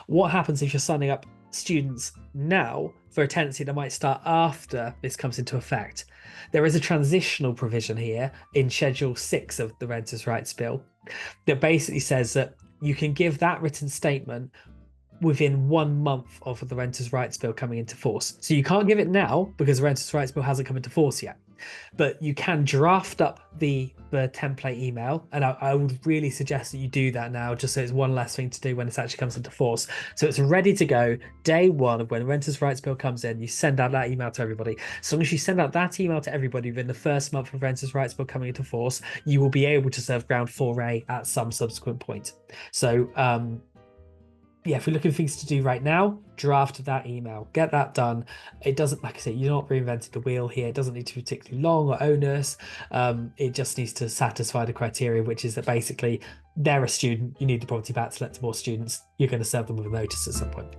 What happens if you're signing up students now for a tenancy that might start after this comes into effect? There is a transitional provision here in Schedule 6 of the Renters' Rights Bill that basically says that you can give that written statement within 1 month of the Renters' Rights Bill coming into force. So you can't give it now because the Renters' Rights Bill hasn't come into force yet. But you can draft up the template email, and I would really suggest that you do that now, just so it's one less thing to do when it actually comes into force. So it's ready to go day one of when the Renters' Rights Bill comes in. You send out that email to everybody. As long as you send out that email to everybody within the first month of Renters' Rights Bill coming into force, you will be able to serve ground 4A at some subsequent point. So yeah, if you're looking for things to do right now, draft that email, get that done. It doesn't, like I say, you're not reinventing the wheel here. It doesn't need to be particularly long or onerous. It just needs to satisfy the criteria, which is that basically they're a student, you need the property back to let to more students, you're going to serve them with a notice at some point.